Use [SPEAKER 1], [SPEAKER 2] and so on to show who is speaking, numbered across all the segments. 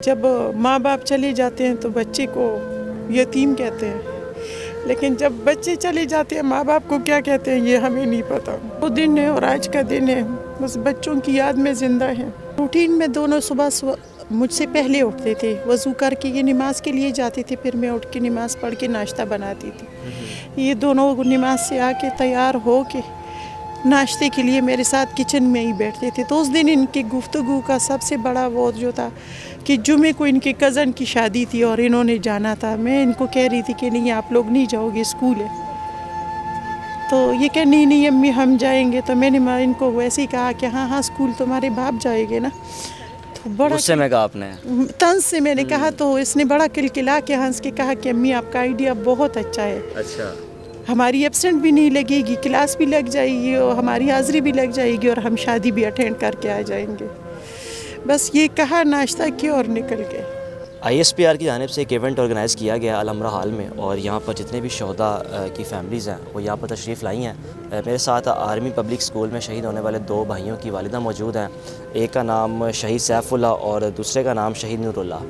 [SPEAKER 1] जब माँ बाप चले जाते हैं तो बच्चे को यतीम कहते हैं, लेकिन जब बच्चे चले जाते हैं माँ बाप को क्या कहते हैं ये हमें नहीं पता। वो दिन है और आज का दिन है, बस बच्चों की याद में ज़िंदा है। रूटीन में दोनों सुबह मुझसे पहले उठते थे, वज़ू करके ये नमाज के लिए जाते थे, फिर मैं उठ के नमाज़ पढ़ के नाश्ता बनाती थी। ये दोनों नमाज से आके तैयार हो के नाश्ते के लिए मेरे साथ किचन में ही बैठते थे। तो उस दिन इनकी गुफ्तगू का सबसे बड़ा वो जो था कि जुमे को इनके कज़न की शादी थी और इन्होंने जाना था। मैं इनको कह रही थी कि नहीं आप लोग नहीं जाओगे, स्कूल है। तो ये कह नहीं अम्मी हम जाएंगे। तो मैंने इनको वैसे ही कहा कि हाँ स्कूल तुम्हारे बाप जाएंगे ना। तो बड़ा
[SPEAKER 2] उससे मैं कहा आपने
[SPEAKER 1] तंज से मैंने कहा, तो इसने बड़ा किलकिला के हंस के कहा कि अम्मी आपका आइडिया बहुत अच्छा है।
[SPEAKER 2] अच्छा,
[SPEAKER 1] हमारी एब्सेंट भी नहीं लगेगी, क्लास भी लग जाएगी और हमारी हाज़िरी भी लग जाएगी और हम शादी भी अटेंड करके आ जाएंगे। बस ये कहा, नाश्ता किया और निकल गए।
[SPEAKER 2] ISPR की जानिब से एक इवेंट ऑर्गेनाइज़ किया गया अलमरा हाल में, और यहाँ पर जितने भी शहदा की फैमिलीज़ हैं वो यहाँ पर तशरीफ़ लाई हैं। मेरे साथ आर्मी पब्लिक स्कूल में शहीद होने वाले 2 भाइयों की वालिदा मौजूद हैं। एक का नाम शहीद सैफुल्लाह और दूसरे का नाम शहीद नूरुल्लाह।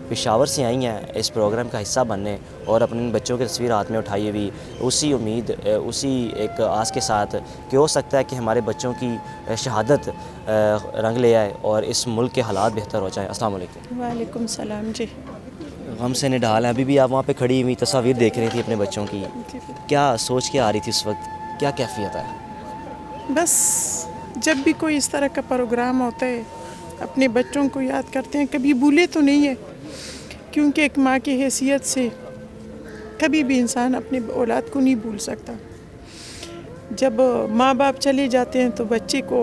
[SPEAKER 2] पेशावर से आई हैं इस प्रोग्राम का हिस्सा बनने और अपने बच्चों की तस्वीर हाथ में उठाई हुई, उसी उम्मीद, उसी एक आस के साथ कि हो सकता है कि हमारे बच्चों की शहादत रंग ले आए और इस मुल्क के हालात बेहतर हो जाए। अस्सलाम वालेकुम।
[SPEAKER 1] वालेकुम सलाम जी।
[SPEAKER 2] गम से निढाल हैं, अभी भी आप वहाँ पे खड़ी हुई तस्वीर देख रही थी अपने बच्चों की, क्या सोच के आ रही थी उस वक्त, क्या कैफियत है?
[SPEAKER 1] बस जब भी कोई इस तरह का प्रोग्राम होता है अपने बच्चों को याद करते हैं। कभी भूले तो नहीं है, क्योंकि एक माँ की हैसियत से कभी भी इंसान अपने औलाद को नहीं भूल सकता। जब माँ बाप चले जाते हैं तो बच्चे को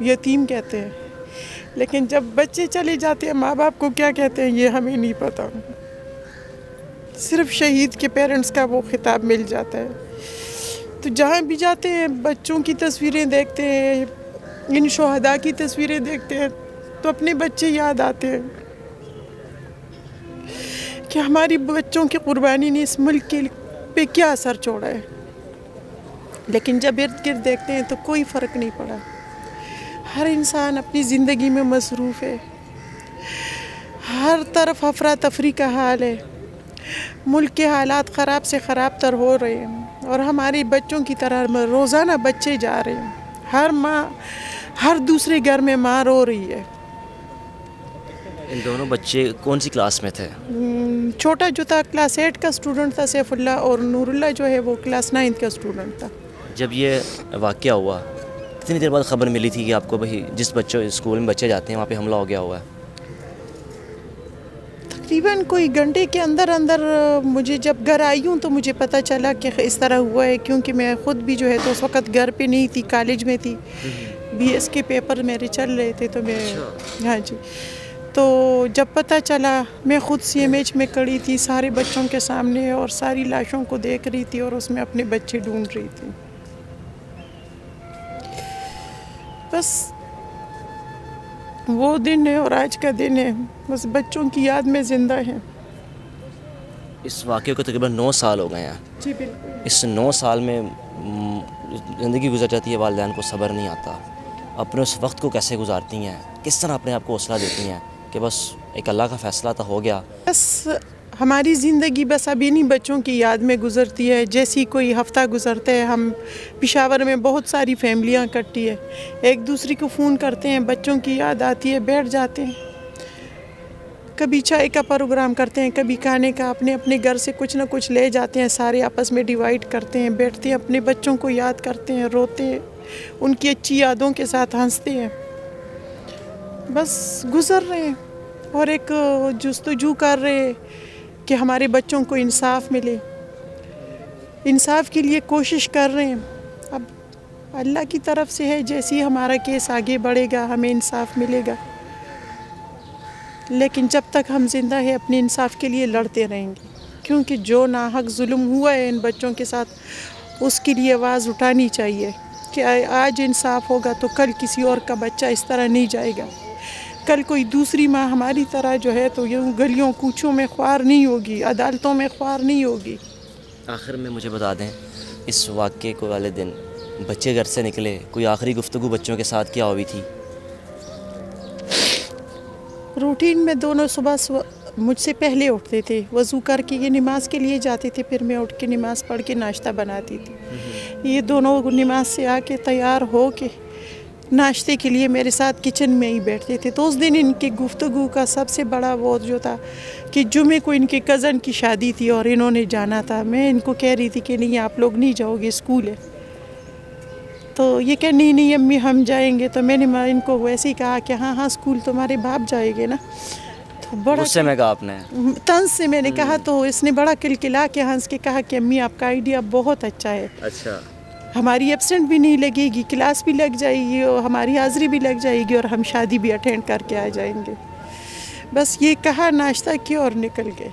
[SPEAKER 1] यतीम कहते हैं, लेकिन जब बच्चे चले जाते हैं माँ बाप को क्या कहते हैं ये हमें नहीं पता। सिर्फ शहीद के पेरेंट्स का वो खिताब मिल जाता है। तो जहाँ भी जाते हैं बच्चों की तस्वीरें देखते हैं, इन शहदा की तस्वीरें देखते हैं तो अपने बच्चे याद आते हैं कि हमारी बच्चों की कुर्बानी ने इस मुल्क के पे क्या असर छोड़ा है। लेकिन जब इर्द गिर्द देखते हैं तो कोई फ़र्क नहीं पड़ा। हर इंसान अपनी ज़िंदगी में मसरूफ़ है, हर तरफ अफरा तफरी का हाल है, मुल्क के हालात ख़राब से ख़राब तर हो रहे हैं और हमारे बच्चों की तरह रोज़ाना बच्चे जा रहे हैं। हर माँ, हर दूसरे घर में माँ रो रही है।
[SPEAKER 2] इन दोनों बच्चे कौन सी क्लास में थे?
[SPEAKER 1] छोटा जो था क्लास 8 का स्टूडेंट था सैफुल्लाह, और नूरुल्लाह जो है वो क्लास 9 का स्टूडेंट था।
[SPEAKER 2] जब ये वाक़या हुआ कितनी देर बाद ख़बर मिली थी कि आपको भाई जिस बच्चों स्कूल में बच्चे जाते हैं वहाँ पे हमला हो गया हुआ है?
[SPEAKER 1] तकरीबन कोई घंटे के अंदर मुझे जब घर आई हूँ तो मुझे पता चला कि इस तरह हुआ है, क्योंकि मैं ख़ुद भी जो है तो उस वक़्त घर पे नहीं थी, कॉलेज में थी। BS के पेपर मेरे चल रहे थे तो मैं हाँ जी। तो जब पता चला मैं ख़ुद CMH में खड़ी थी सारे बच्चों के सामने और सारी लाशों को देख रही थी और उसमें अपने बच्चे ढूंढ रही थी। बस वो दिन है और आज का दिन है, बस बच्चों की याद में ज़िंदा है।
[SPEAKER 2] इस वाक़े को तकरीबन 9 साल हो गए हैं।
[SPEAKER 1] जी बिल्कुल।
[SPEAKER 2] इस 9 साल में ज़िंदगी गुजर जाती है, वालिदैन को सब्र नहीं आता। अपने उस वक्त को कैसे गुजारती हैं, किस तरह अपने आप को हौसला देती हैं कि बस एक अल्लाह का फ़ैसला तो हो गया?
[SPEAKER 1] बस हमारी ज़िंदगी बस अब इन्हीं बच्चों की याद में गुज़रती है। जैसी कोई हफ़्ता गुज़रता है, हम पेशावर में बहुत सारी फैमिलियाँ इकट्ठी है, एक दूसरे को फ़ोन करते हैं, बच्चों की याद आती है, बैठ जाते हैं, कभी चाय का प्रोग्राम करते हैं, कभी खाने का, अपने अपने घर से कुछ ना कुछ ले जाते हैं, सारे आपस में डिवाइड करते हैं, बैठते हैं, अपने बच्चों को याद करते हैं, रोते हैं, उनकी अच्छी यादों के साथ हंसते हैं। बस गुज़र रहे हैं और एक जुस्तजू कर रहे हैं कि हमारे बच्चों को इंसाफ मिले, इंसाफ के लिए कोशिश कर रहे हैं। अब अल्लाह की तरफ से है, जैसे ही हमारा केस आगे बढ़ेगा हमें इंसाफ मिलेगा, लेकिन जब तक हम जिंदा है अपने इंसाफ के लिए लड़ते रहेंगे, क्योंकि जो नाहक जुल्म हुआ है इन बच्चों के साथ उसके लिए आवाज़ उठानी चाहिए कि आज इंसाफ होगा तो कल किसी और का बच्चा इस तरह नहीं जाएगा, कल कोई दूसरी माँ हमारी तरह जो है तो यूँ गलियों कूचों में ख्वार नहीं होगी, अदालतों में ख्वार नहीं होगी।
[SPEAKER 2] आखिर में मुझे बता दें, इस वाक़े को वाले दिन बच्चे घर से निकले, कोई आखिरी गुफ्तगू बच्चों के साथ क्या हुई थी?
[SPEAKER 1] रूटीन में दोनों सुबह मुझसे पहले उठते थे, वज़ू करके ये नमाज के लिए जाते थे, फिर मैं उठ के नमाज़ पढ़ के नाश्ता बनाती थी। ये दोनों नमाज से आके तैयार हो के नाश्ते के लिए मेरे साथ किचन में ही बैठते थे। तो उस दिन इनकी गुफ्तगू का सबसे बड़ा वो जो था कि जुमे को इनके कज़न की शादी थी और इन्होंने जाना था। मैं इनको कह रही थी कि नहीं आप लोग नहीं जाओगे, स्कूल है। तो ये कह नहीं नहीं अम्मी हम जाएंगे। तो मैंने इनको वैसे ही कहा कि हाँ हाँ स्कूल तुम्हारे बाप जाएंगे ना। तो बड़ा
[SPEAKER 2] गुस्से में कहा आपने?
[SPEAKER 1] तंज से मैंने कहा, तो इसने बड़ा किलकिला के हंस के कहा कि अम्मी आपका आइडिया बहुत अच्छा है।
[SPEAKER 2] अच्छा।
[SPEAKER 1] हमारी एब्सेंट भी नहीं लगेगी, क्लास भी लग जाएगी और हमारी हाज़िरी भी लग जाएगी और हम शादी भी अटेंड करके आ जाएंगे। बस ये कहा, नाश्ता किया और निकल गए।